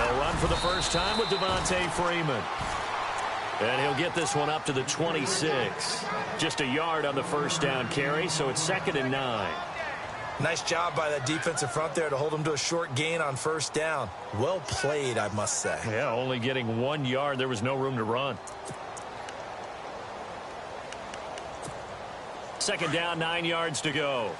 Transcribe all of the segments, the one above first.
They'll run for the first time with Devontae Freeman. And he'll get this one up to the 26. Just a yard on the first down carry, so it's 2nd and 9. Nice job by that defensive front there to hold him to a short gain on first down. Well played, I must say. Yeah, only getting 1 yard. There was no room to run. 2nd down, 9 yards to go.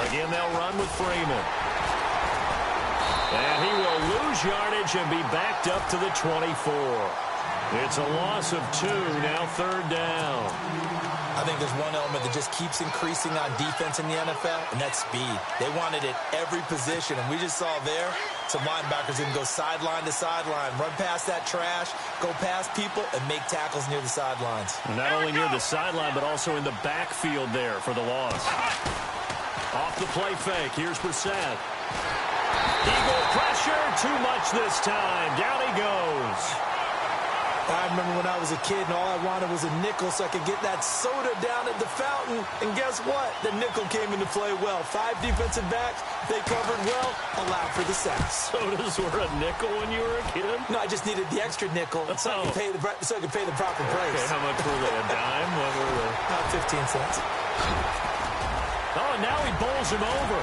Again, they'll run with Freeman. And he will lose yardage and be backed up to the 24. It's a loss of 2, now 3rd down. I think there's one element that just keeps increasing on defense in the NFL, and that's speed. They want it at every position, and we just saw there some linebackers can go sideline to sideline, run past that trash, go past people, and make tackles near the sidelines. Not only near the sideline, but also in the backfield there for the loss. Off the play fake, here's Brissett. Eagle pressure, too much this time. Down he goes. I remember when I was a kid and all I wanted was a nickel so I could get that soda down at the fountain. And guess what? The nickel came into play well. 5 defensive backs, they covered well, allowed for the sacks. Sodas were a nickel when you were a kid? No, I just needed the extra nickel so I could pay the proper price. Okay, how much were they? A dime? What were they? 15 cents. Oh, and now he bowls him over.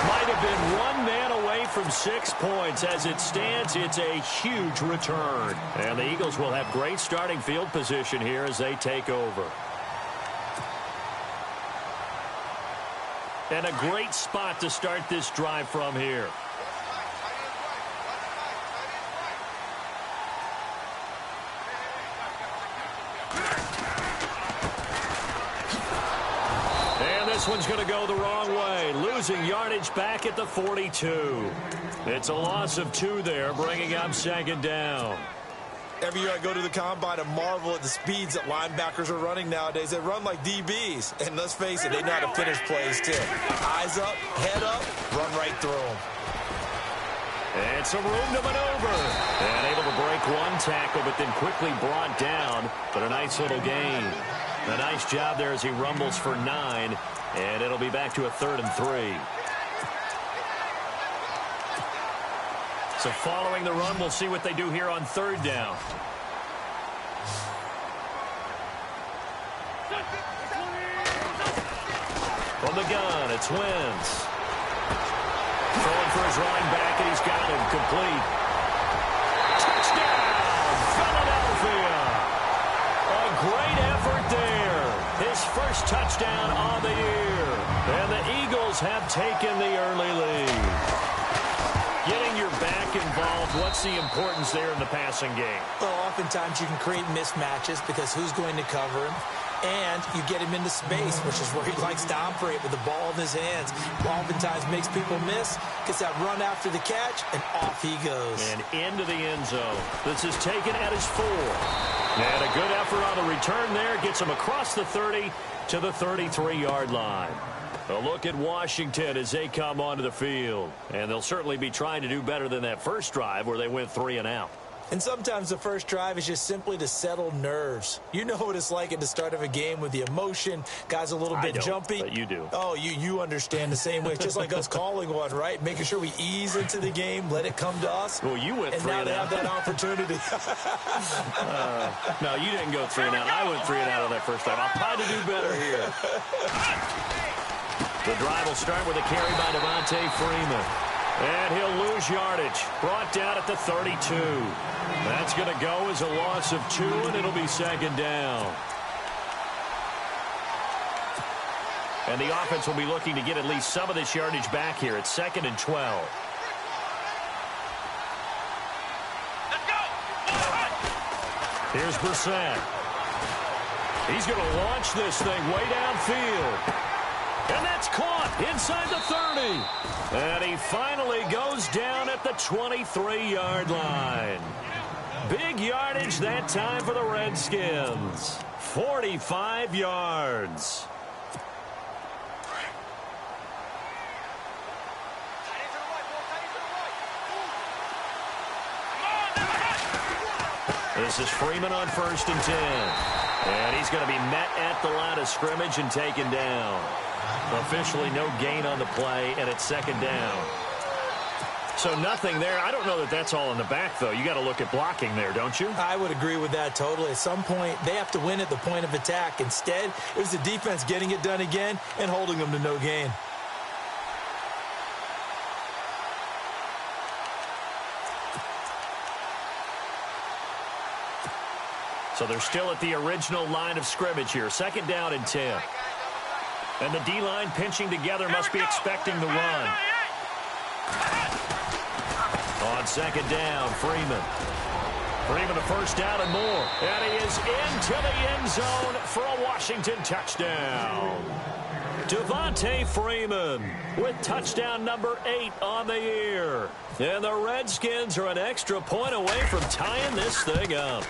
Might have been 1 man away from 6 points. As it stands, it's a huge return. And the Eagles will have great starting field position here as they take over. And a great spot to start this drive from here. This one's going to go the wrong way. Losing yardage back at the 42. It's a loss of 2 there, bringing up 2nd down. Every year I go to the combine and marvel at the speeds that linebackers are running nowadays. They run like DBs. And let's face it, they know how to finish plays too. Eyes up, head up, run right through them. And some room to maneuver. And able to break 1 tackle, but then quickly brought down. But a nice little gain. A nice job there as he rumbles for 9. And it'll be back to a 3rd and 3. So following the run, we'll see what they do here on 3rd down. From the gun, it's Wentz. Throwing for his running back, and he's got him complete. Touchdown, Philadelphia. A great effort there. His first touchdown on the year. And the Eagles have taken the early lead. Getting your back involved, what's the importance there in the passing game? Well, oftentimes you can create mismatches because who's going to cover him? And you get him into space, which is where he likes to operate with the ball in his hands. Oftentimes makes people miss, gets that run after the catch, and off he goes. And into the end zone. This is taken at his 4. And a good effort on the return there. Gets him across the 30 to the 33-yard line. A look at Washington as they come onto the field. And they'll certainly be trying to do better than that first drive where they went 3 and out. And sometimes the first drive is just simply to settle nerves. You know what it's like at the start of a game with the emotion. Guys a little bit jumpy. But you do. Oh, you understand the same way. It's just like us calling one, right? Making sure we ease into the game, let it come to us. Well, you went 3 and out. And now they have that opportunity. No, you didn't go 3 and out. I went 3 and out on that first drive. I'll try to do better here. The drive will start with a carry by Devontae Freeman. And he'll lose yardage. Brought down at the 32. That's going to go as a loss of 2, and it'll be 2nd down. And the offense will be looking to get at least some of this yardage back here. It's 2nd and 12. Here's Brissett. He's going to launch this thing way downfield. And that's caught inside the 30. And he finally goes down at the 23-yard line. Big yardage that time for the Redskins. 45 yards. This is Freeman on 1st and 10. And he's going to be met at the line of scrimmage and taken down. Officially no gain on the play, and it's 2nd down. So nothing there. I don't know that that's all in the back, though. You got to look at blocking there, don't you? I would agree with that totally. At some point, they have to win at the point of attack. Instead, it was the defense getting it done again and holding them to no gain. So they're still at the original line of scrimmage here. 2nd down and 10. And the D-line pinching together must be expecting the run. On 2nd down, Freeman. Freeman a 1st down and more. And he is into the end zone for a Washington touchdown. Devontae Freeman with touchdown number 8 on the year. And the Redskins are an extra point away from tying this thing up.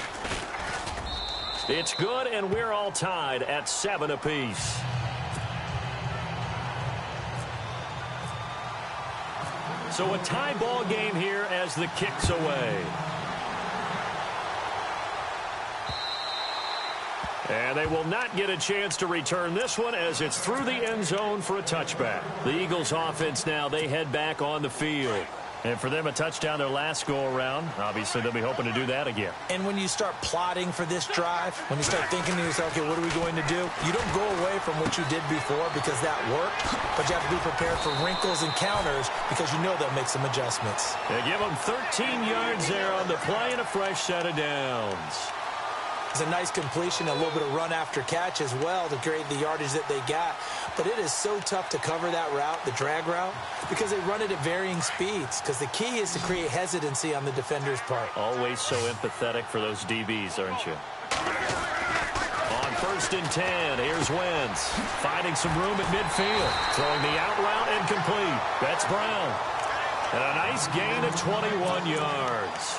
It's good, and we're all tied at 7 apiece. So a tie ball game here as the kick's away. And they will not get a chance to return this one as it's through the end zone for a touchback. The Eagles offense now, they head back on the field. And for them, a touchdown their last go-around. Obviously, they'll be hoping to do that again. And when you start plotting for this drive, when you start thinking to yourself, okay, what are we going to do? You don't go away from what you did before because that worked, but you have to be prepared for wrinkles and counters because you know they'll make some adjustments. They give them 13 yards there on the play and a fresh set of downs. It's a nice completion, a little bit of run after catch as well to create the yardage that they got. But it is so tough to cover that route, the drag route, because they run it at varying speeds. Because the key is to create hesitancy on the defender's part. Always so empathetic for those DBs, aren't you? On 1st and 10, here's Wentz. Finding some room at midfield. Throwing the out route and complete. That's Brown. And a nice gain of 21 yards.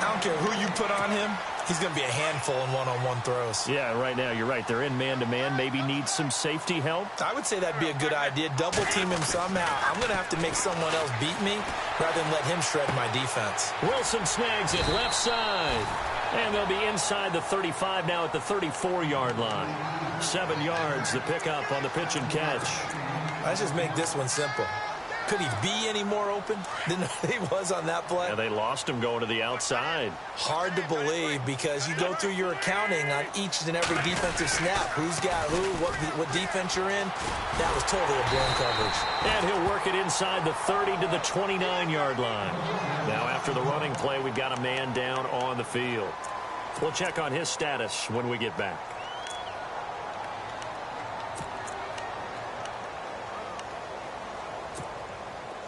I don't care who you put on him. He's going to be a handful in one-on-one throws. Yeah, right now, you're right. They're in man-to-man. Maybe need some safety help. I would say that'd be a good idea. Double-team him somehow. I'm going to have to make someone else beat me rather than let him shred my defense. Wilson snags it left side. And they'll be inside the 35 now at the 34-yard line. 7 yards, the pickup on the pitch and catch. Let's just make this one simple. Could he be any more open than he was on that play? Yeah, they lost him going to the outside. Hard to believe because you go through your accounting on each and every defensive snap. Who's got who, what defense you're in. That was totally a blown coverage. And he'll work it inside the 30 to the 29-yard line. Now after the running play, we've got a man down on the field. We'll check on his status when we get back.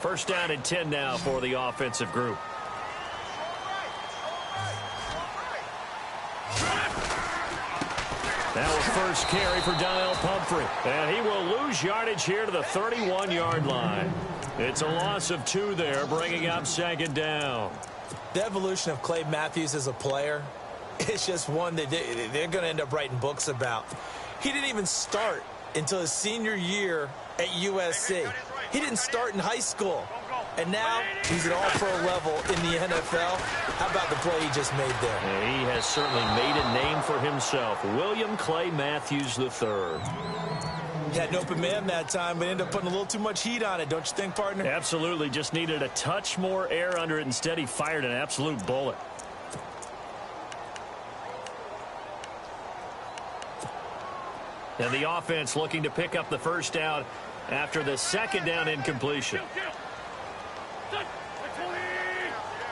First down and 10 now for the offensive group. Now a first carry for Daniel Pumphrey. And he will lose yardage here to the 31-yard line. It's a loss of 2 there, bringing up 2nd down. The evolution of Clay Matthews as a player, it's just one that they're going to end up writing books about. He didn't even start until his senior year at USC. He didn't start in high school. And now he's at all-pro level in the NFL. How about the play he just made there? Yeah, he has certainly made a name for himself. William Clay Matthews III. He had an open man that time, but ended up putting a little too much heat on it, don't you think, partner? Absolutely. Just needed a touch more air under it. Instead, he fired an absolute bullet. And the offense looking to pick up the first down after the 2nd down incompletion.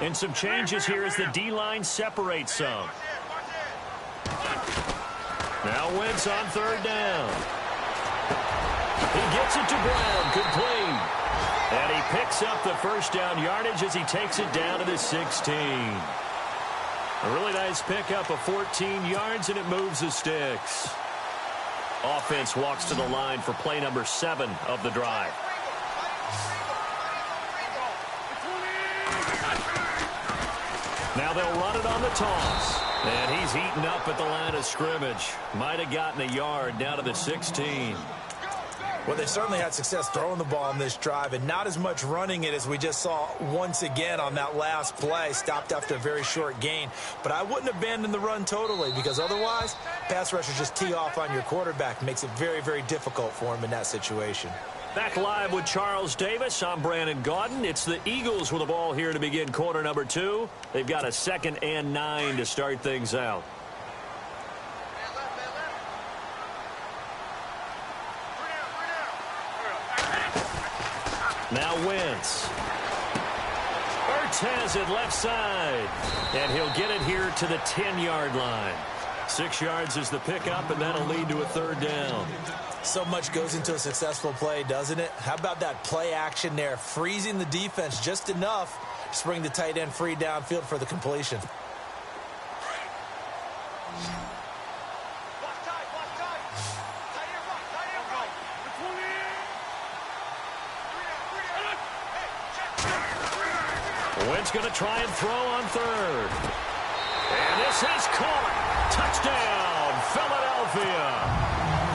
And some changes here as the D-line separates some. Now Wentz on 3rd down. He gets it to Brown, complete. And he picks up the first down yardage as he takes it down to the 16. A really nice pickup of 14 yards, and it moves the sticks. Offense walks to the line for play number 7 of the drive. Now they'll run it on the toss. And he's heating up at the line of scrimmage. Might have gotten a yard down to the 16. Well, they certainly had success throwing the ball on this drive and not as much running it as we just saw once again on that last play. Stopped after a very short gain. But I wouldn't abandon the run totally because otherwise, pass rushers just tee off on your quarterback. Makes it very, very difficult for him in that situation. Back live with Charles Davis. I'm Brandon Gaudin. It's the Eagles with the ball here to begin quarter number 2. They've got a 2nd and 9 to start things out. Now Wentz. Ertz has it left side. And he'll get it here to the 10-yard line. 6 yards is the pickup, and that'll lead to a 3rd down. So much goes into a successful play, doesn't it? How about that play action there? Freezing the defense just enough to bring the tight end free downfield for the completion. Wentz going to try and throw on 3rd. And this is caught. Touchdown, Philadelphia.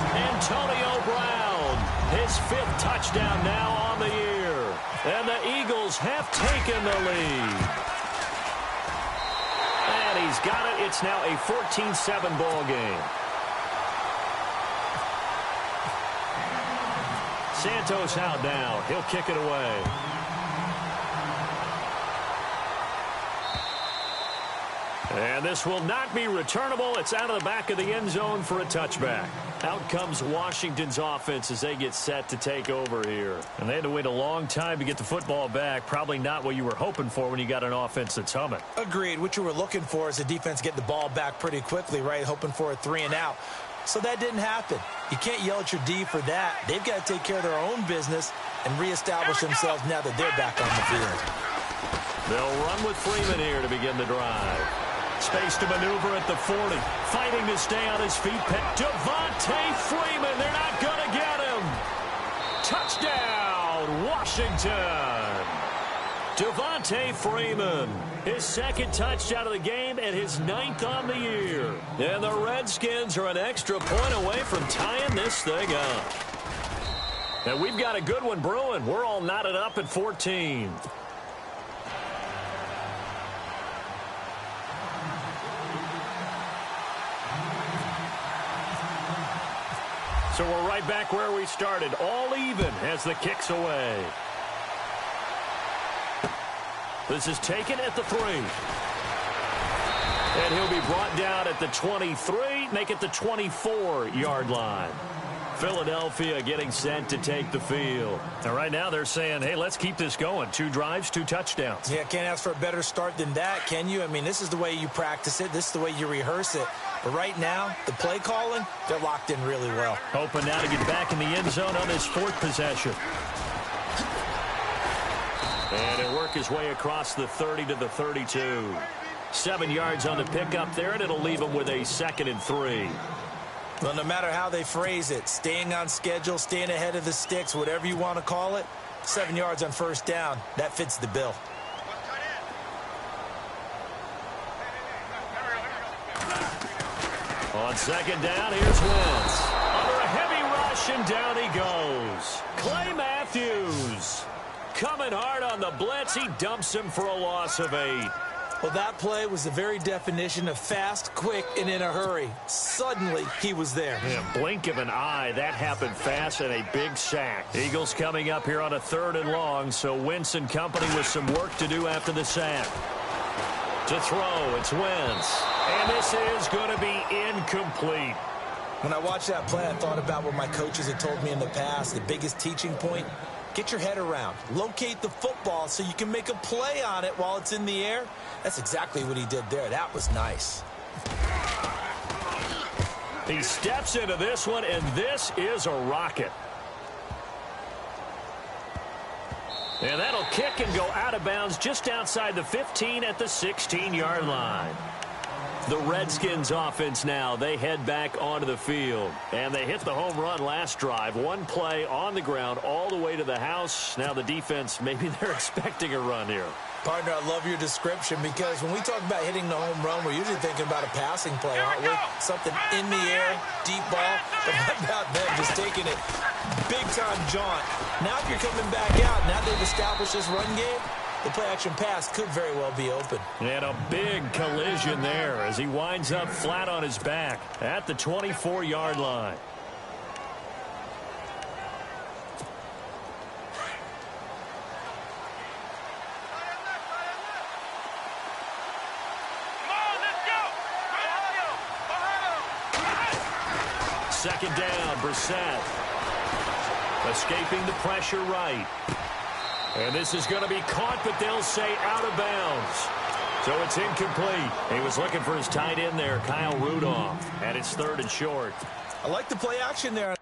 Antonio Brown, his 5th touchdown now on the year. And the Eagles have taken the lead. And he's got it. It's now a 14-7 ball game. Santos out now. He'll kick it away. And this will not be returnable. It's out of the back of the end zone for a touchback. Out comes Washington's offense as they get set to take over here. And they had to wait a long time to get the football back. Probably not what you were hoping for when you got an offense that's humming. Agreed. What you were looking for is the defense getting the ball back pretty quickly, right? Hoping for a 3 and out. So that didn't happen. You can't yell at your D for that. They've got to take care of their own business and reestablish themselves now that they're back on the field. They'll run with Freeman here to begin the drive. Space to maneuver at the 40. Fighting to stay on his feet. Devontae Freeman. They're not going to get him. Touchdown, Washington. Devontae Freeman. His 2nd touchdown of the game and his 9th on the year. And the Redskins are an extra point away from tying this thing up. And we've got a good one brewing. We're all knotted up at 14. So we're right back where we started, all even as the kick's away. This is taken at the 3. And he'll be brought down at the 23, make it the 24-yard line. Philadelphia getting set to take the field. And right now they're saying, hey, let's keep this going. 2 drives, 2 touchdowns. Yeah, can't ask for a better start than that, can you? I mean, this is the way you practice it. This is the way you rehearse it. But right now, the play calling, they're locked in really well. Hoping now to get back in the end zone on his 4th possession. And he'll work his way across the 30 to the 32. 7 yards on the pickup there, and it'll leave him with a 2nd and 3. Well, no matter how they phrase it, staying on schedule, staying ahead of the sticks, whatever you want to call it, 7 yards on 1st down, that fits the bill. On 2nd down, here's Wentz. Under a heavy rush, and down he goes. Clay Matthews coming hard on the blitz. He dumps him for a loss of 8. Well, that play was the very definition of fast, quick, and in a hurry. Suddenly, he was there. Yeah, blink of an eye. That happened fast and a big sack. Eagles coming up here on a 3rd and long, so Wentz and company with some work to do after the sack. To throw, it's Wentz. And this is going to be incomplete. When I watched that play, I thought about what my coaches had told me in the past. The biggest teaching point, get your head around. Locate the football so you can make a play on it while it's in the air. That's exactly what he did there. That was nice. He steps into this one, and this is a rocket. And that'll kick and go out of bounds just outside the 15 at the 16-yard line. The Redskins offense now. They head back onto the field. And they hit the home run last drive. One play on the ground all the way to the house. Now the defense, maybe they're expecting a run here. Partner, I love your description because when we talk about hitting the home run, we're usually thinking about a passing play, aren't we? Something in the air, deep ball. But how about them just taking it big-time jaunt? Now if you're coming back out, now they've established this run game, the play-action pass could very well be open. And a big collision there as he winds up flat on his back at the 24-yard line. Second down, Brissett. Escaping the pressure right. And this is going to be caught, but they'll say out of bounds. So it's incomplete. He was looking for his tight end there, Kyle Rudolph. And it's third and short. I like the play action there.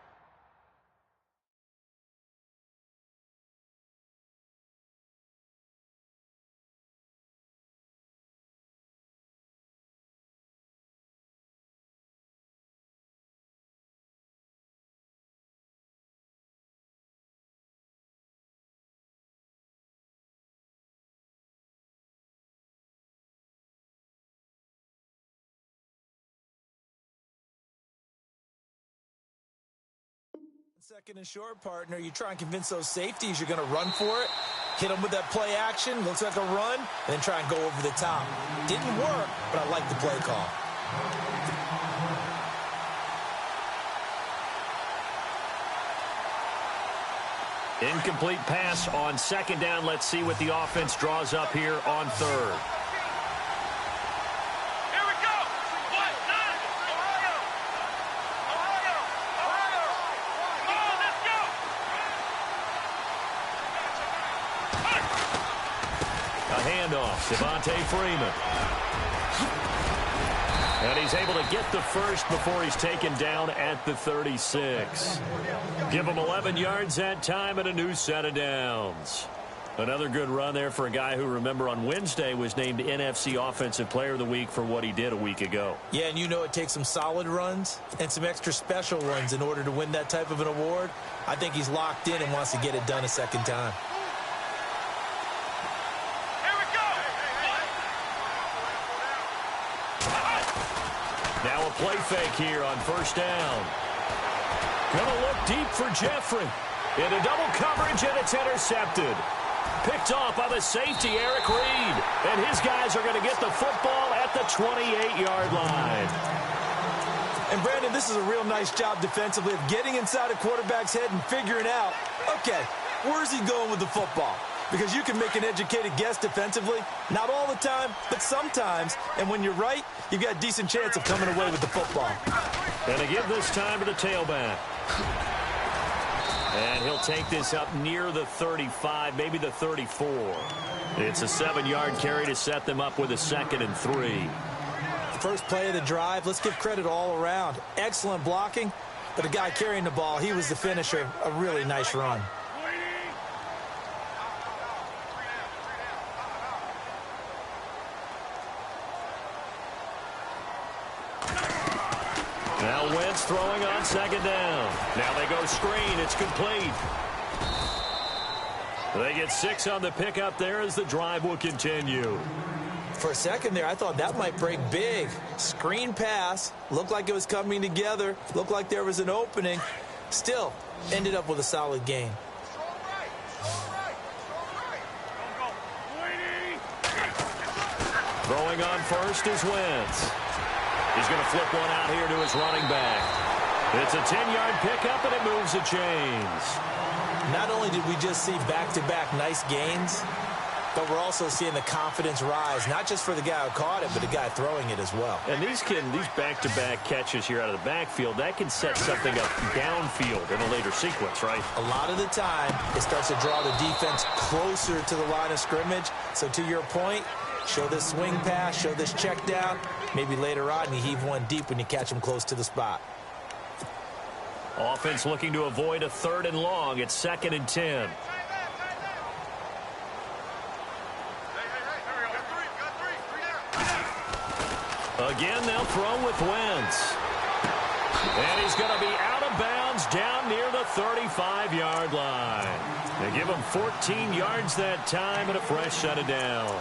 Second and short, partner. You try and convince those safeties you're going to run for it. Hit them with that play action. Looks like a run. And then try and go over the top. Didn't work, but I like the play call. Incomplete pass on second down. Let's see what the offense draws up here on third. Devontae Freeman. And he's able to get the first before he's taken down at the 36. Give him 11 yards that time and a new set of downs. Another good run there for a guy who, remember, on Wednesday was named NFC Offensive Player of the Week for what he did a week ago. Yeah, and you know it takes some solid runs and some extra special runs in order to win that type of an award. I think he's locked in and wants to get it done a second time. Now a play fake here on first down. Gonna look deep for Jeffrey. Into double coverage, and it's intercepted. Picked off by the safety, Eric Reed. And his guys are going to get the football at the 28-yard line. And, Brandon, this is a real nice job defensively of getting inside a quarterback's head and figuring out, okay, where's he going with the football? Because you can make an educated guess defensively. Not all the time, but sometimes. And when you're right, you've got a decent chance of coming away with the football. And they give this time to the tailback. And he'll take this up near the 35, maybe the 34. It's a 7-yard carry to set them up with a 2nd and 3. First play of the drive, let's give credit all around. Excellent blocking, but the guy carrying the ball, he was the finisher. A really nice run. Now Wentz throwing on second down. Now they go screen. It's complete. They get 6 on the pickup there as the drive will continue. For a second there, I thought that might break big. Screen pass. Looked like it was coming together. Looked like there was an opening. Still, ended up with a solid game. Throwing on first is Wentz. He's going to flip one out here to his running back. It's a 10-yard pickup, and it moves the chains. Not only did we just see back-to-back nice gains, but we're also seeing the confidence rise, not just for the guy who caught it, but the guy throwing it as well. And these back-to-back catches here out of the backfield, that can set something up downfield in a later sequence, right? A lot of the time, it starts to draw the defense closer to the line of scrimmage. So to your point, show this swing pass, show this check down. Maybe later on you heave one deep when you catch him close to the spot. Offense looking to avoid a 3rd and long. It's 2nd and 10. Again, they'll throw with Wentz. And he's going to be out of bounds down near the 35-yard line. They give him 14 yards that time and a fresh set of downs.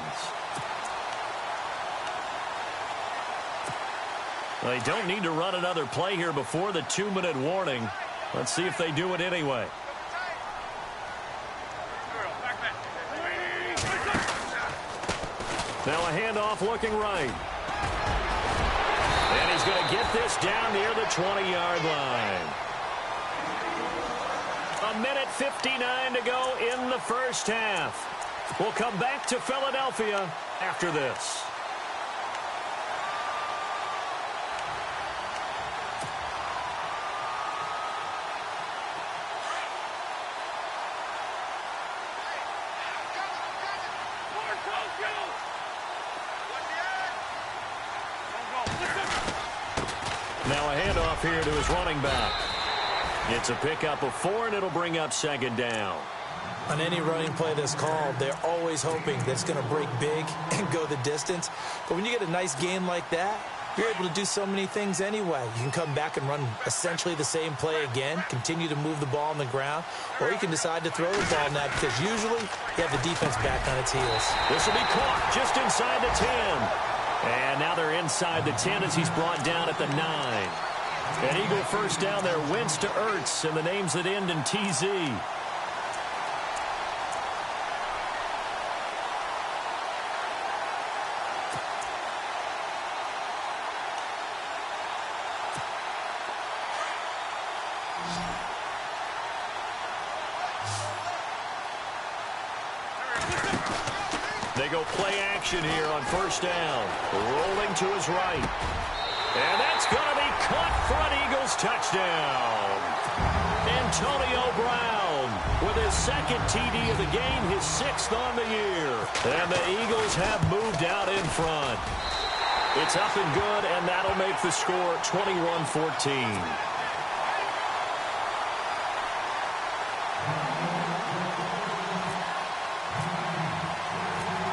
They don't need to run another play here before the 2-minute warning. Let's see if they do it anyway. Now a handoff looking right. And he's going to get this down near the 20-yard line. 1:59 to go in the first half. We'll come back to Philadelphia after this. Now a handoff here to his running back. It's a pickup of 4, and it'll bring up second down. On any running play that's called, they're always hoping that it's going to break big and go the distance. But when you get a nice gain like that, you're able to do so many things anyway. You can come back and run essentially the same play again, continue to move the ball on the ground, or you can decide to throw the ball now because usually you have the defense back on its heels. This will be caught just inside the 10. And now they're inside the 10 as he's brought down at the 9. An Eagle first down there, Wentz to Ertz, and the names that end in TZ. They go play action here on first down. Rolling to his right. And that's going to be caught for an Eagles touchdown. Antonio Brown with his second TD of the game, his 6th on the year. And the Eagles have moved out in front. It's up and good, and that'll make the score 21-14.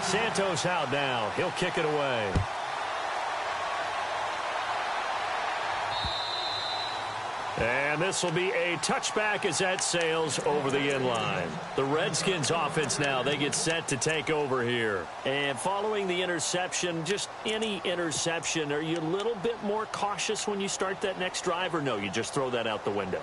Santos out now. He'll kick it away. And this will be a touchback as that sails over the end line. The Redskins offense now, they get set to take over here. And following the interception, just any interception, are you a little bit more cautious when you start that next drive, or no, you just throw that out the window?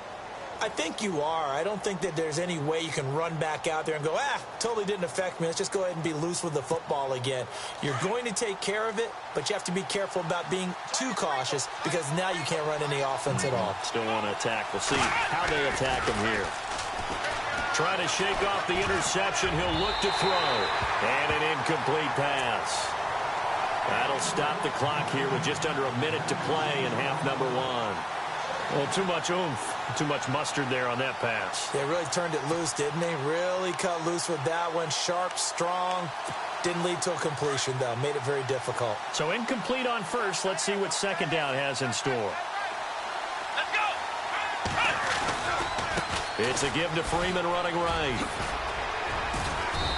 I think you are. I don't think that there's any way you can run back out there and go, totally didn't affect me. Let's just go ahead and be loose with the football again. You're going to take care of it, but you have to be careful about being too cautious because now you can't run any offense at all. Still want to attack. We'll see how they attack him here. Trying to shake off the interception. He'll look to throw. And an incomplete pass. That'll stop the clock here with just under a minute to play in half number 1. Well, too much oomph, too much mustard there on that pass. They really turned it loose, didn't they? Really cut loose with that one. Sharp, strong. Didn't lead to a completion, though. Made it very difficult. So incomplete on first. Let's see what second down has in store. Let's go! It's a give to Freeman running right.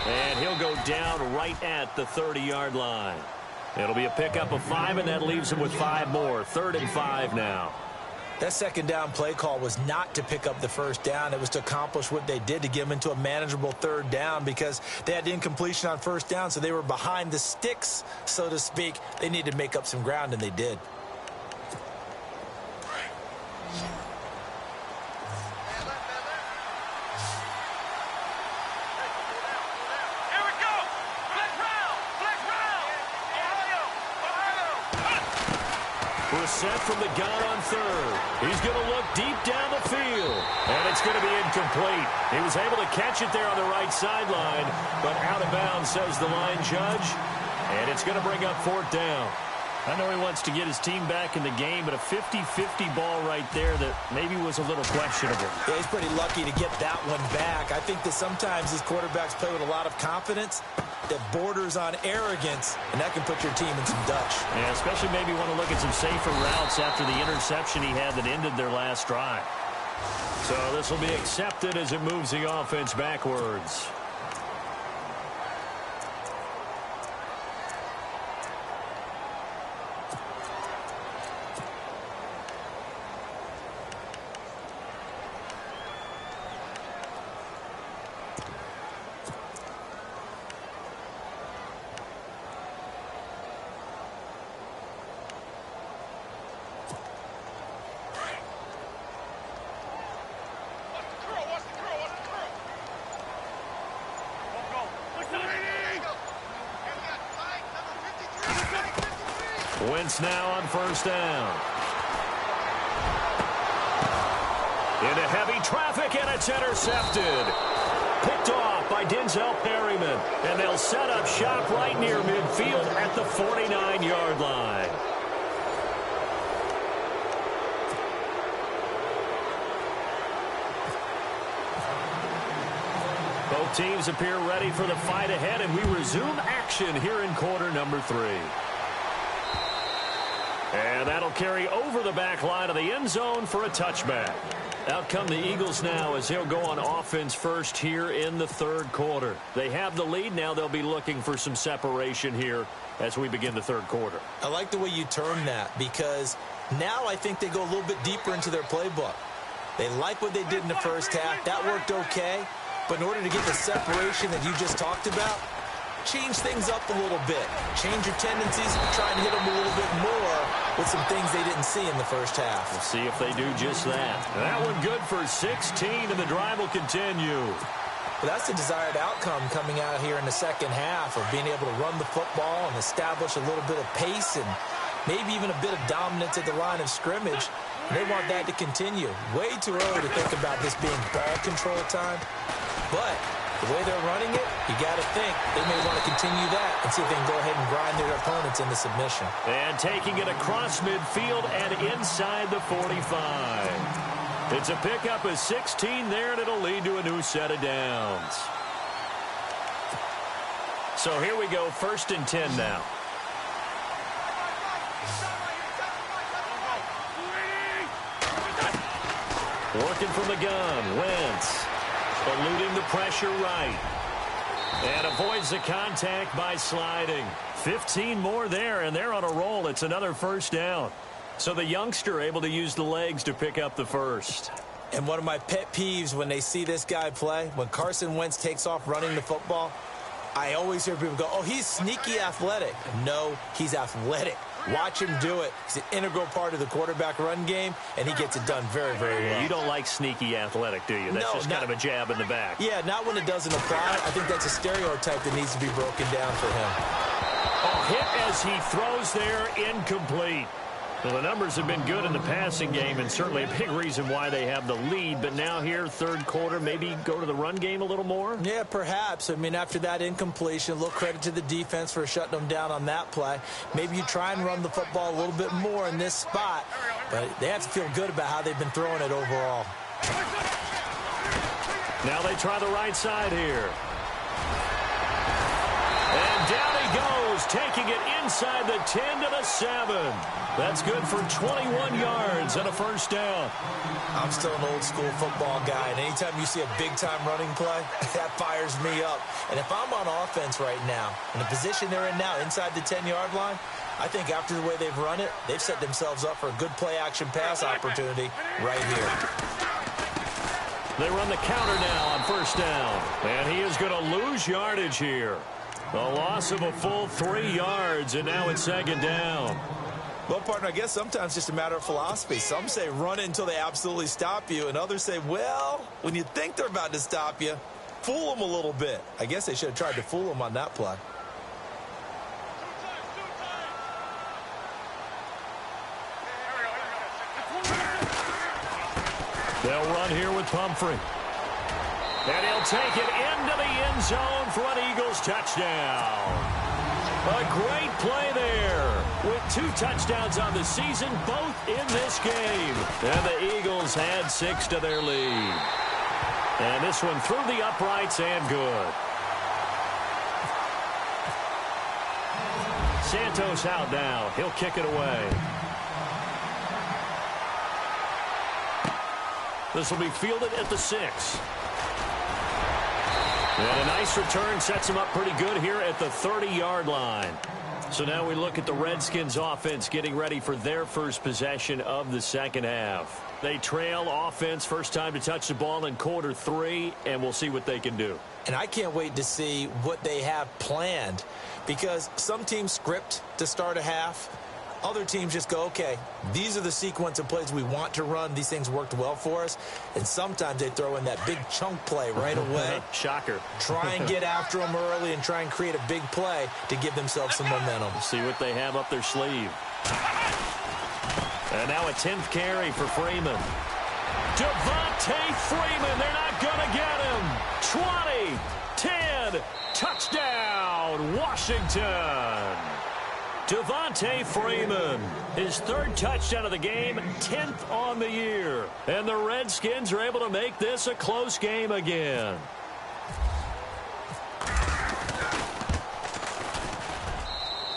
And he'll go down right at the 30-yard line. It'll be a pickup of 5, and that leaves him with 5 more. 3rd and 5 now. That second down play call was not to pick up the first down. It was to accomplish what they did, to get them into a manageable 3rd down because they had incompletion on first down, so they were behind the sticks, so to speak. They needed to make up some ground, and they did. Set from the gun on 3rd. He's going to look deep down the field. And it's going to be incomplete. He was able to catch it there on the right sideline, but out of bounds, says the line judge. And it's going to bring up 4th down. I know he wants to get his team back in the game, but a 50-50 ball right there that maybe was a little questionable. Yeah, he's pretty lucky to get that one back. I think that sometimes these quarterbacks play with a lot of confidence that borders on arrogance, and that can put your team in some Dutch. Yeah, especially maybe want to look at some safer routes after the interception he had that ended their last drive. So this will be accepted as it moves the offense backwards. Wentz now on first down. Into heavy traffic, and it's intercepted. Picked off by Denzel Perryman. And they'll set up shop right near midfield at the 49-yard line. Both teams appear ready for the fight ahead, and we resume action here in quarter number 3. And that'll carry over the back line of the end zone for a touchback. Out come the Eagles now as they'll go on offense first here in the third quarter. They have the lead. Now they'll be looking for some separation here as we begin the third quarter. I like the way you term that because now I think they go a little bit deeper into their playbook. They like what they did in the first half. That worked okay. But in order to get the separation that you just talked about, change things up a little bit. Change your tendencies, try and hit them a little bit more with some things they didn't see in the first half. We'll see if they do just that. That one good for 16, and the drive will continue. But that's the desired outcome coming out here in the second half of being able to run the football and establish a little bit of pace and maybe even a bit of dominance at the line of scrimmage. And they want that to continue. Way too early to think about this being ball control time. But the way they're running it, you got to think they may want to continue that and see if they can go ahead and grind their opponents into submission. And taking it across midfield and inside the 45. It's a pickup of 16 there, and it'll lead to a new set of downs. So here we go, 1st and 10 now. Working from the gun, Wentz. Eluding the pressure right. And avoids the contact by sliding. 15 more there, and they're on a roll. It's another first down. So the youngster able to use the legs to pick up the first. And one of my pet peeves when they see this guy play, when Carson Wentz takes off running the football, I always hear people go, oh, he's sneaky athletic. No, he's athletic. Watch him do it. He's an integral part of the quarterback run game, and he gets it done very, very well. You don't like sneaky athletic, do you? That's just kind of a jab in the back. Yeah, not when it doesn't apply. I think that's a stereotype that needs to be broken down for him. Oh, hit as he throws there, incomplete. Well, the numbers have been good in the passing game, and certainly a big reason why they have the lead. But now here, third quarter, maybe go to the run game a little more? Yeah, perhaps. I mean, after that incompletion, a little credit to the defense for shutting them down on that play. Maybe you try and run the football a little bit more in this spot. But they have to feel good about how they've been throwing it overall. Now they try the right side here. And down he goes, taking it inside the 10 to the 7. That's good for 21 yards and a first down. I'm still an old-school football guy, and anytime you see a big-time running play, that fires me up. And if I'm on offense right now, in the position they're in now, inside the 10-yard line, I think after the way they've run it, they've set themselves up for a good play-action pass opportunity right here. They run the counter now on first down. And he is going to lose yardage here. A loss of a full 3 yards, and now it's second down. Well, partner, I guess sometimes it's just a matter of philosophy. Some say run it until they absolutely stop you, and others say, well, when you think they're about to stop you, fool them a little bit. I guess they should have tried to fool them on that play. They'll run here with Pumphrey. And he'll take it into the end zone for an Eagles touchdown. A great play there with 2 touchdowns on the season, both in this game. And the Eagles add 6 to their lead. And this one through the uprights and good. Santos out now. He'll kick it away. This will be fielded at the 6. And a nice return sets him up pretty good here at the 30-yard line. So now we look at the Redskins offense getting ready for their first possession of the second half. They trail offense, first time to touch the ball in quarter 3, and we'll see what they can do. And I can't wait to see what they have planned, because some teams script to start a half. Other teams just go, okay, these are the sequence of plays we want to run. These things worked well for us. And sometimes they throw in that big chunk play right away. Shocker. Try and get after them early and try and create a big play to give themselves some momentum. See what they have up their sleeve. And now a 10th carry for Freeman. Devontae Freeman, they're not going to get him. 20, 10, touchdown, Washington. Devontae Freeman, his 3rd touchdown of the game, 10th on the year. And the Redskins are able to make this a close game again.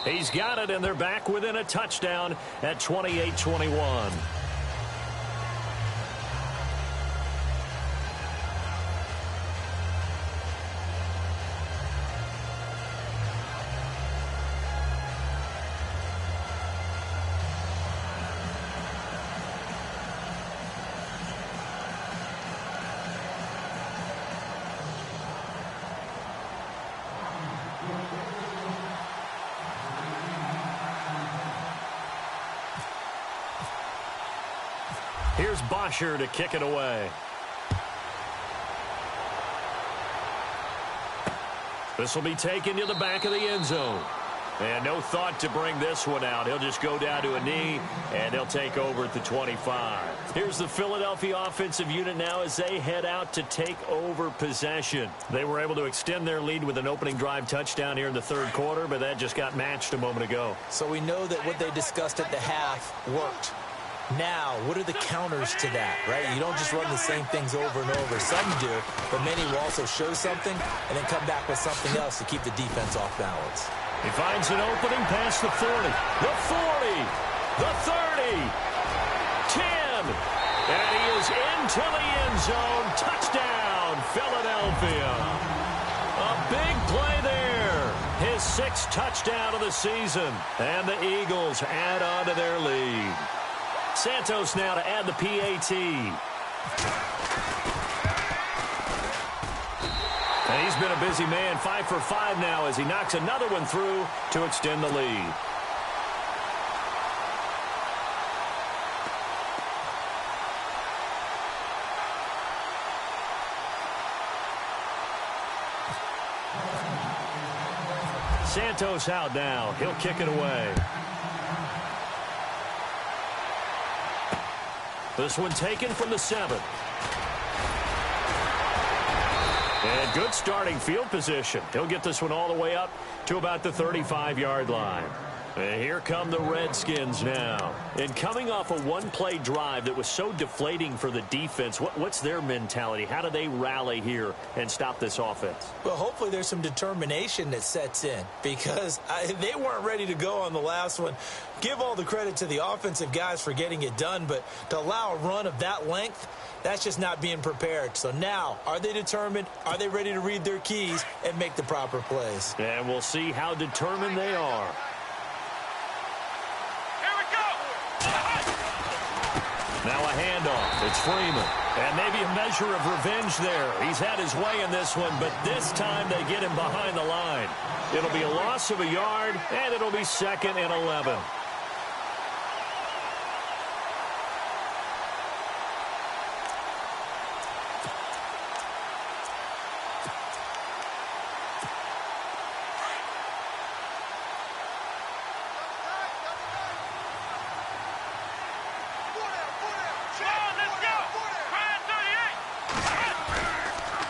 He's got it, and they're back within a touchdown at 28-21. Here's Bosher to kick it away. This will be taken to the back of the end zone. And no thought to bring this one out. He'll just go down to a knee, and they'll take over at the 25. Here's the Philadelphia offensive unit now as they head out to take over possession. They were able to extend their lead with an opening drive touchdown here in the 3rd quarter, but that just got matched a moment ago. So we know that what they discussed at the half worked. Now, what are the counters to that, right? You don't just run the same things over and over. Some do, but many will also show something and then come back with something else to keep the defense off balance. He finds an opening past the 40, the 40, the 30, 10, and he is into the end zone. Touchdown, Philadelphia. A big play there. His 6th touchdown of the season, and the Eagles add on to their lead. Santos now to add the PAT. And he's been a busy man, 5 for 5 now as he knocks another one through to extend the lead. Santos out now. He'll kick it away. This one taken from the 7. And good starting field position. He'll get this one all the way up to about the 35-yard line. And here come the Redskins now. And coming off a one-play drive that was so deflating for the defense, what's their mentality? How do they rally here and stop this offense? Well, hopefully there's some determination that sets in because they weren't ready to go on the last one. Give all the credit to the offensive guys for getting it done, but to allow a run of that length, that's just not being prepared. So now, are they determined? Are they ready to read their keys and make the proper plays? And we'll see how determined they are. Now a handoff. It's Freeman. And maybe a measure of revenge there. He's had his way in this one, but this time they get him behind the line. It'll be a loss of a yard, and it'll be 2nd and 11.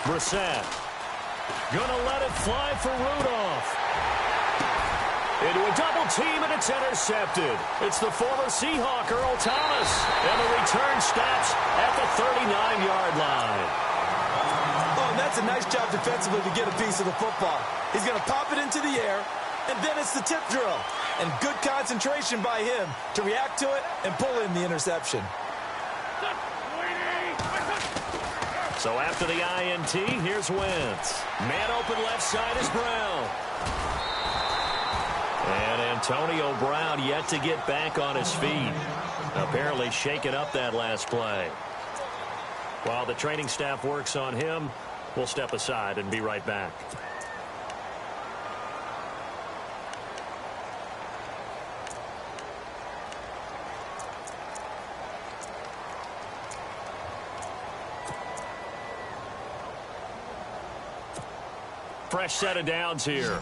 Brissett. Gonna let it fly for Rudolph. Into a double team, and it's intercepted. It's the former Seahawk, Earl Thomas. And the return stops at the 39-yard line. Oh, and that's a nice job defensively to get a piece of the football. He's going to pop it into the air, and then it's the tip drill. And good concentration by him to react to it and pull in the interception. So after the INT, here's Wentz. Man open left side is Brown. And Antonio Brown yet to get back on his feet. Apparently shaking up that last play. While the training staff works on him, we'll step aside and be right back. Fresh set of downs here.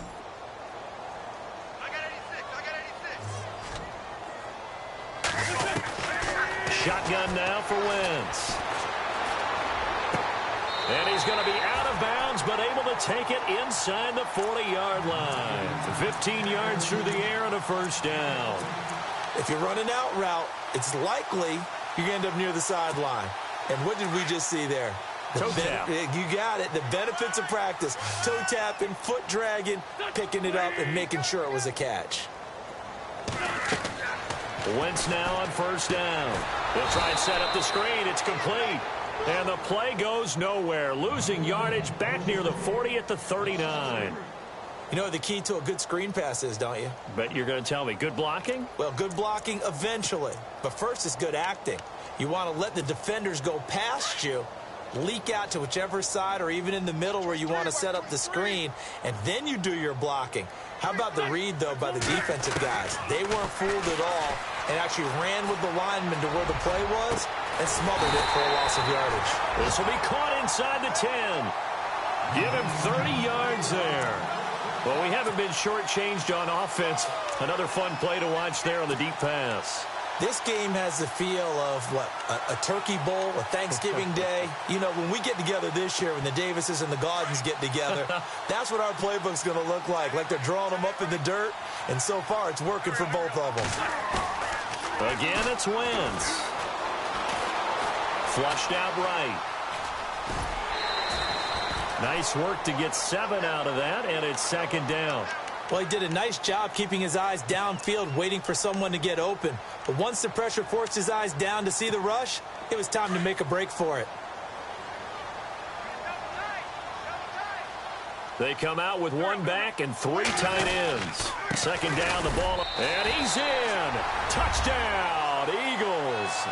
I got 86. Shotgun now for Wentz. And he's going to be out of bounds, but able to take it inside the 40-yard line. 15 yards through the air and a first down. If you're running out route, it's likely you're going to end up near the sideline. And what did we just see there? Toe tap. You got it. The benefits of practice. Toe tapping, foot dragging, picking it up, and making sure it was a catch. Wentz now on first down. They'll try and set up the screen. It's complete. And the play goes nowhere. Losing yardage back near the 40 at the 39. You know what the key to a good screen pass is, don't you? But you're going to tell me, good blocking? Well, good blocking eventually. But first is good acting. You want to let the defenders go past you, leak out to whichever side or even in the middle where you want to set up the screen, and then you do your blocking. How about the read, though, by the defensive guys? They weren't fooled at all and actually ran with the lineman to where the play was and smothered it for a loss of yardage. This will be caught inside the 10. Give him 30 yards there. Well, we haven't been shortchanged on offense. Another fun play to watch there on the deep pass. This game has the feel of, what, a turkey bowl, a Thanksgiving day. You know, when we get together this year, when the Davises and the Gaudens get together, that's what our playbook's going to look like they're drawing them up in the dirt, and so far it's working for both of them. Again, it's Wentz. Flushed out right. Nice work to get 7 out of that, and it's second down. Well, he did a nice job keeping his eyes downfield, waiting for someone to get open. But once the pressure forced his eyes down to see the rush, it was time to make a break for it. They come out with one back and 3 tight ends. Second down, the ball, and he's in. Touchdown, Eagles.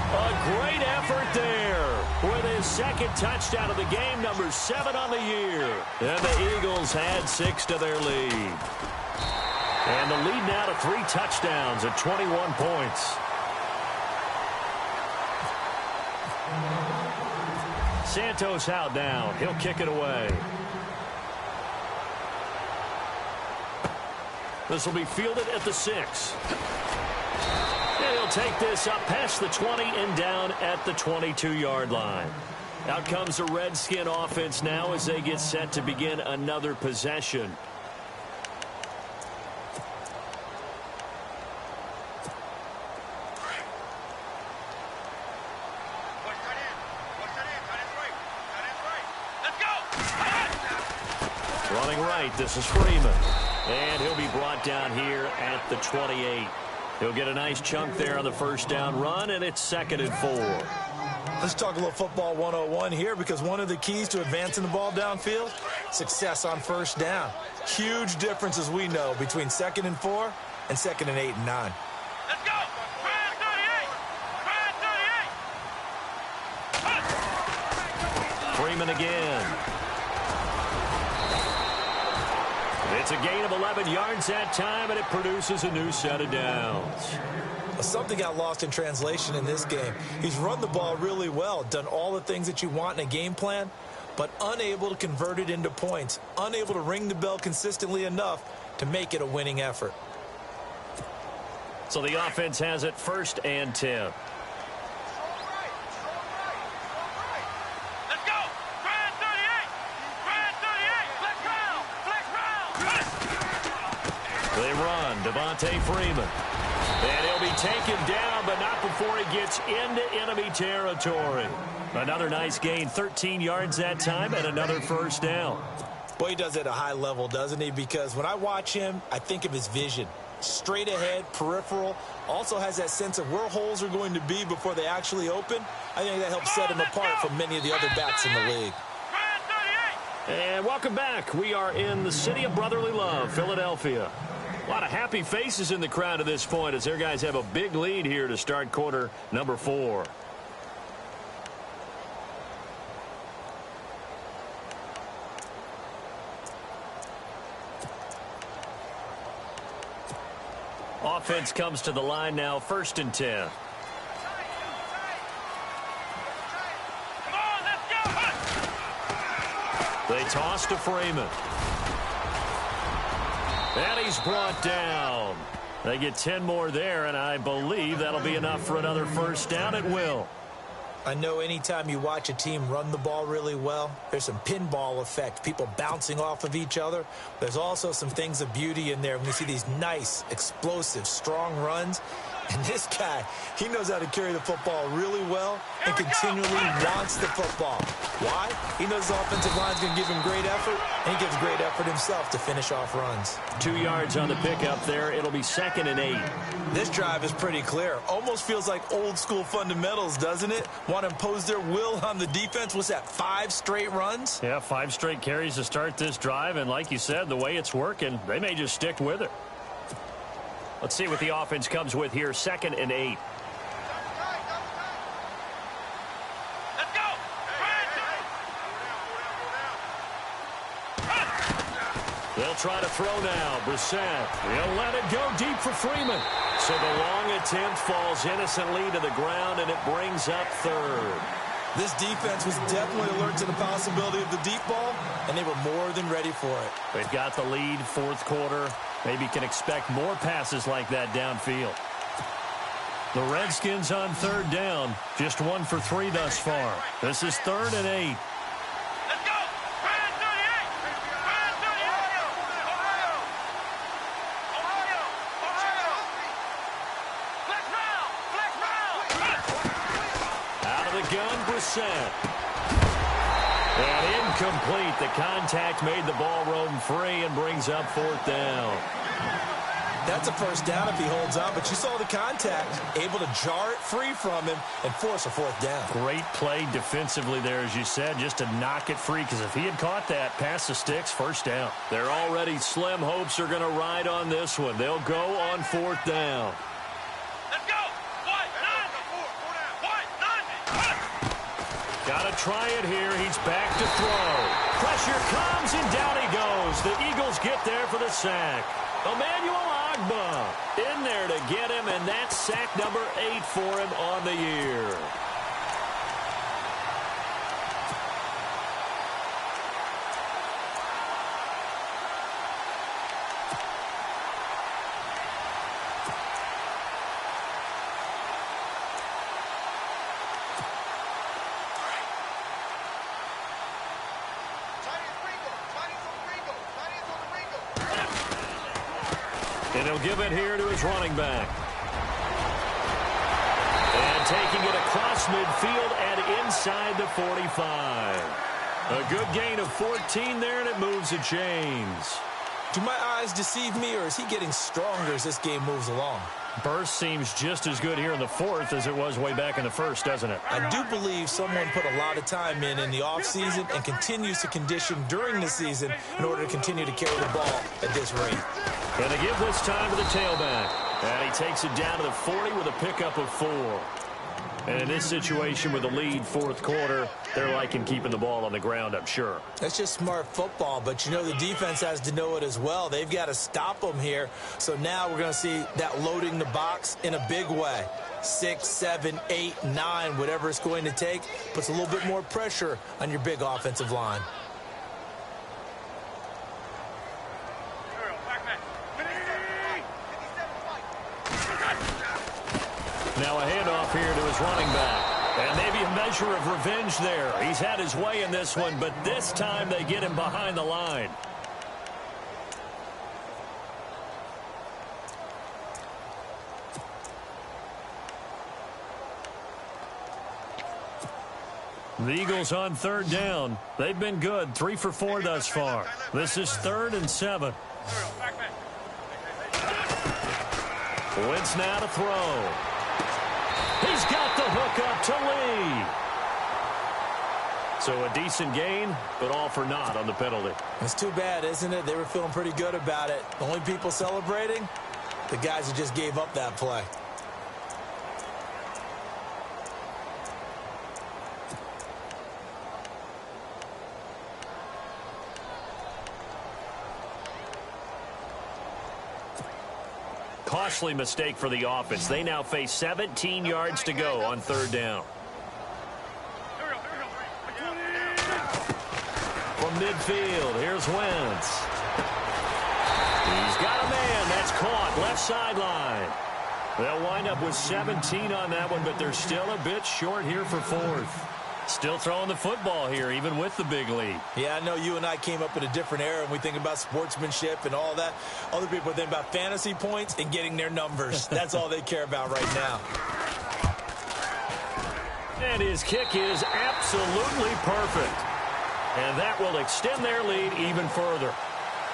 A great effort there with his second touchdown of the game, number 7 on the year. And the Eagles had 6 to their lead. And the lead now to 3 touchdowns at 21 points. Santos out down. He'll kick it away. This will be fielded at the 6. And he'll take this up past the 20 and down at the 22-yard line. Out comes the Redskin offense now as they get set to begin another possession. Running right, this is Freeman. And he'll be brought down here at the 28. He'll get a nice chunk there on the first down run, and it's 2nd and 4. Let's talk a little football 101 here, because one of the keys to advancing the ball downfield, success on first down. Huge difference, as we know, between 2nd and 4 and 2nd and 8 and 9. Let's go! Try at 38! Freeman again. It's a gain of 11 yards that time, and it produces a new set of downs. Something got lost in translation in this game. He's run the ball really well, done all the things that you want in a game plan, but unable to convert it into points, unable to ring the bell consistently enough to make it a winning effort. So the offense has it 1st and 10. They run, Devontae Freeman. And he'll be taken down, but not before he gets into enemy territory. Another nice gain, 13 yards that time, and another first down. Boy, he does it at a high level, doesn't he? Because when I watch him, I think of his vision. Straight ahead, peripheral, also has that sense of where holes are going to be before they actually open. I think that helps set him apart from many of the other backs in the league. And welcome back. We are in the city of brotherly love, Philadelphia. A lot of happy faces in the crowd at this point as their guys have a big lead here to start quarter number 4. Offense comes to the line now, 1st and 10. They toss to Freeman. And he's brought down. They get 10 more there, and I believe that'll be enough for another first down at will. I know anytime you watch a team run the ball really well, there's some pinball effect, people bouncing off of each other. There's also some things of beauty in there when you see these nice, explosive, strong runs. And this guy, he knows how to carry the football really well and continually wants the football. Why? He knows his offensive line's going to give him great effort, and he gives great effort himself to finish off runs. 2 yards on the pickup there. It'll be 2nd and 8. This drive is pretty clear. Almost feels like old school fundamentals, doesn't it? Want to impose their will on the defense. What's that, 5 straight runs? Yeah, 5 straight carries to start this drive, and like you said, the way it's working, they may just stick with it. Let's see what the offense comes with here. 2nd and 8. Let's go. They'll try to throw now. Brissett. He'll let it go deep for Freeman. So the long attempt falls innocently to the ground, and it brings up 3rd. This defense was definitely alert to the possibility of the deep ball, and they were more than ready for it. They've got the lead, 4th quarter. Maybe can expect more passes like that downfield. The Redskins on 3rd down. Just 1 for 3 thus far. This is 3rd and 8. Let's go. Brand 38. Brand 38. Ohio. Ohio. Ohio. Flex round. Flex round. Out of the gun, Brissett. And incomplete. The contact made the ball roam free and brings up 4th down. That's a first down if he holds on, but you saw the contact, able to jar it free from him and force a 4th down. Great play defensively there, as you said, just to knock it free, because if he had caught that, past the sticks, first down. Their already slim hopes are going to ride on this one. They'll go on 4th down. Let's go. White 90. White 90. Got to try it here. He's back to throw. Pressure comes, and down he goes. The Eagles get there for the sack. Emmanuel Agba in there to get him, and that's sack number 8 for him on the year. And he'll give it here to his running back. And taking it across midfield and inside the 45. A good gain of 14 there, and it moves the chains. Do my eyes deceive me, or is he getting stronger as this game moves along? Burst seems just as good here in the 4th as it was way back in the 1st, doesn't it? I do believe someone put a lot of time in the offseason and continues to condition during the season in order to continue to carry the ball at this rate. And they give this time to the tailback. And he takes it down to the 40 with a pickup of 4. And in this situation with the lead, 4th quarter, they're liking keeping the ball on the ground, I'm sure. That's just smart football, but you know the defense has to know it as well. They've got to stop them here. So now we're going to see that loading the box in a big way. 6, 7, 8, 9, whatever it's going to take, puts a little bit more pressure on your big offensive line. Now a handoff here to his running back. And maybe a measure of revenge there. He's had his way in this one, but this time they get him behind the line. The Eagles on 3rd down. They've been good. 3 for 4 thus far. This is 3rd and 7. Wentz now to throw. He's got the hook up to Lee. So a decent gain, but all for naught on the penalty. It's too bad, isn't it? They were feeling pretty good about it. The only people celebrating, the guys who just gave up that play. Costly mistake for the offense. They now face 17 yards to go on 3rd down. From midfield, here's Wentz. He's got a man. That's caught. Left sideline. They'll wind up with 17 on that one, but they're still a bit short here for fourth. Still throwing the football here, even with the big lead. Yeah, I know you and I came up in a different era, and we think about sportsmanship and all that. Other people think about fantasy points and getting their numbers. That's all they care about right now. And his kick is absolutely perfect. And that will extend their lead even further.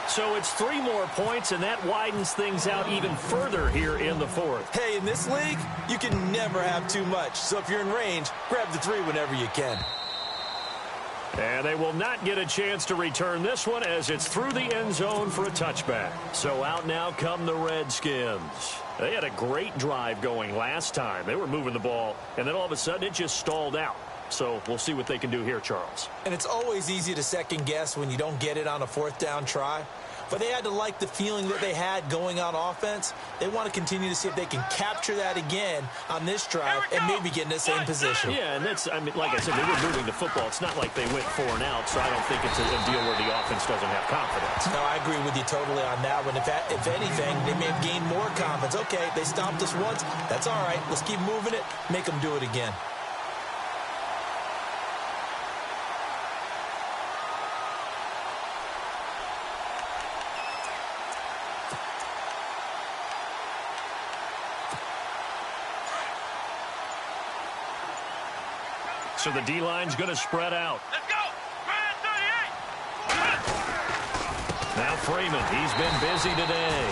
So it's 3 more points, and that widens things out even further here in the fourth. Hey, in this league, you can never have too much. So if you're in range, grab the 3 whenever you can. And they will not get a chance to return this one as it's through the end zone for a touchback. So out now come the Redskins. They had a great drive going last time. They were moving the ball, and then all of a sudden it just stalled out. So we'll see what they can do here, Charles. And it's always easy to second guess when you don't get it on a 4th down try. But they had to like the feeling that they had going on offense. They want to continue to see if they can capture that again on this drive and maybe get in the same position. Yeah, and that's, I mean, like I said, they were moving the football. It's not like they went 4 and out, so I don't think it's a deal where the offense doesn't have confidence. No, I agree with you totally on that one. If anything, they may have gained more confidence. Okay, they stopped us once. That's all right. Let's keep moving it. Make them do it again. So the D-line's going to spread out. Let's go. Grand 38. Now Freeman, he's been busy today.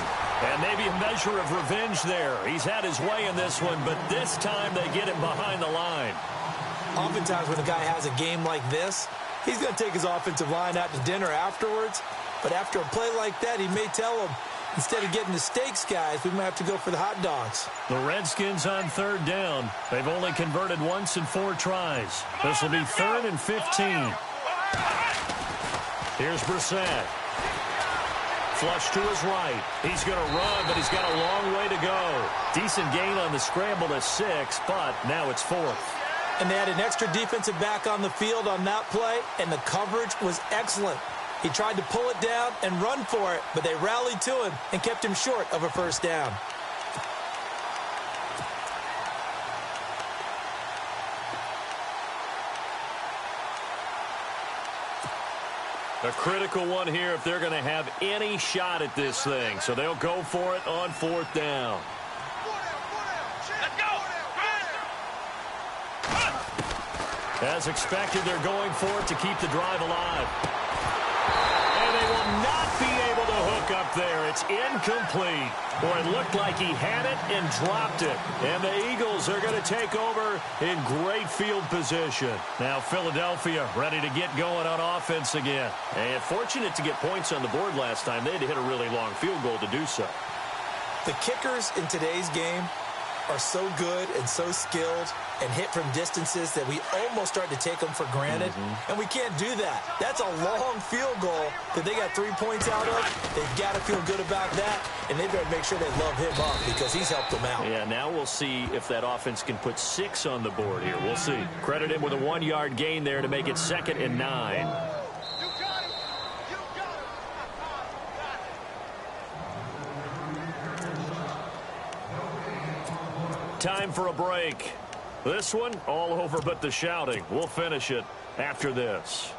And maybe a measure of revenge there. He's had his way in this one, but this time they get him behind the line. Oftentimes when a guy has a game like this, he's going to take his offensive line out to dinner afterwards. But after a play like that, he may tell them, instead of getting the steaks, guys, we might have to go for the hot dogs. The Redskins on 3rd down. They've only converted once in 4 tries. This will be 3rd and 15. Here's Brissett. Flush to his right. He's going to run, but he's got a long way to go. Decent gain on the scramble to 6, but now it's 4th. And they had an extra defensive back on the field on that play, and the coverage was excellent. He tried to pull it down and run for it, but they rallied to him and kept him short of a 1st down. A critical one here if they're going to have any shot at this thing. So they'll go for it on 4th down. Let's go. As expected, they're going for it to keep the drive alive. And they will not be able to hook up there. It's incomplete. Boy, it looked like he had it and dropped it. And the Eagles are going to take over in great field position. Now Philadelphia ready to get going on offense again. And fortunate to get points on the board last time. They had to hit a really long field goal to do so. The kickers in today's game are so good and so skilled and hit from distances that we almost start to take them for granted. And we can't do that. That's a long field goal that they got 3 points out of. They've got to feel good about that, and they better make sure they love him up because he's helped them out. Yeah, now we'll see if that offense can put 6 on the board here. We'll see. Credit him with a 1-yard gain there to make it 2nd and 9. Time for a break. This one, all over but the shouting. We'll finish it after this.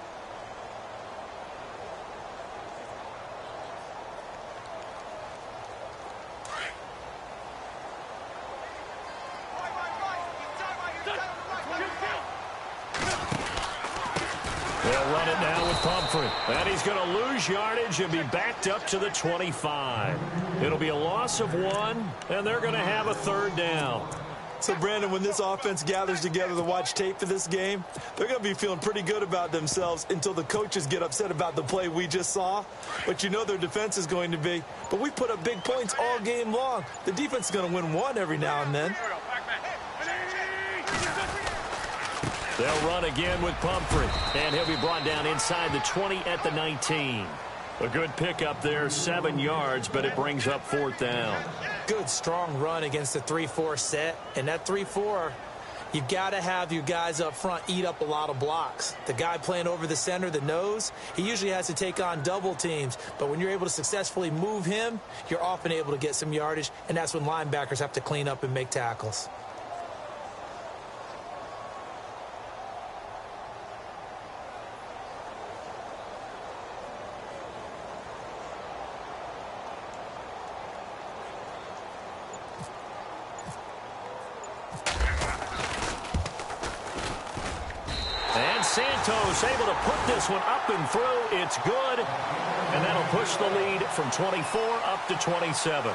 They'll run it now with Pumphrey. And he's going to lose yardage and be backed up to the 25. It'll be a loss of 1, and they're going to have a 3rd down. So, Brandon, when this offense gathers together to watch tape for this game, they're going to be feeling pretty good about themselves until the coaches get upset about the play we just saw. But you know their defense is going to be. But we put up big points all game long. The defense is going to win 1 every now and then. They'll run again with Pumphrey. And he'll be brought down inside the 20 at the 19. A good pickup there, 7 yards, but it brings up 4th down. Good, strong run against the 3-4 set. And that 3-4, You've got to have your guys up front eat up a lot of blocks. The guy playing over the center, the nose, he usually has to take on double teams. But when you're able to successfully move him, you're often able to get some yardage, and that's when linebackers have to clean up and make tackles. Santos able to put this one up and through. It's good. And that'll push the lead from 24 up to 27.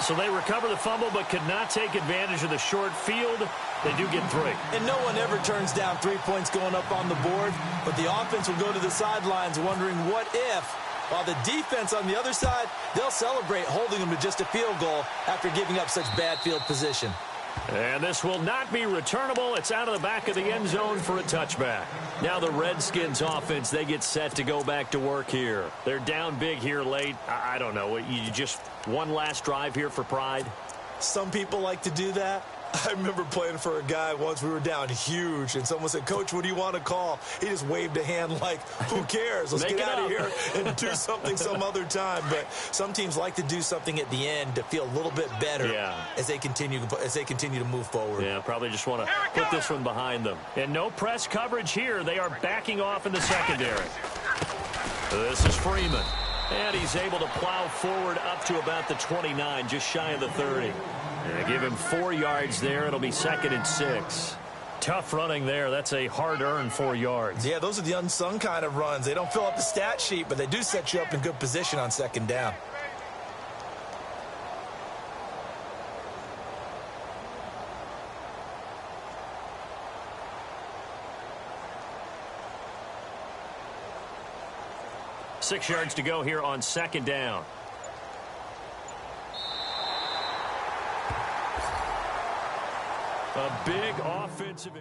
So they recover the fumble but could not take advantage of the short field. They do get 3. And no one ever turns down 3 points going up on the board. But the offense will go to the sidelines wondering what if. While the defense on the other side, they'll celebrate holding them to just a field goal after giving up such bad field position. And this will not be returnable. It's out of the back of the end zone for a touchback. Now the Redskins offense, they get set to go back to work here. They're down big here late. I don't know. You just one last drive here for pride? Some people like to do that. I remember playing for a guy once. We were down huge, and someone said, "Coach, what do you want to call?" He just waved a hand like, who cares? Let's get out of here and do something some other time. But some teams like to do something at the end to feel a little bit better as they continue to move forward. Yeah, probably just want to put this one behind them. And no press coverage here. They are backing off in the secondary. This is Freeman. And he's able to plow forward up to about the 29, just shy of the 30. And give him 4 yards there. It'll be 2nd and 6. Tough running there. That's a hard-earned 4 yards. Yeah, those are the unsung kind of runs. They don't fill up the stat sheet, but they do set you up in good position on 2nd down. Six yards to go here on 2nd down. A big offensive...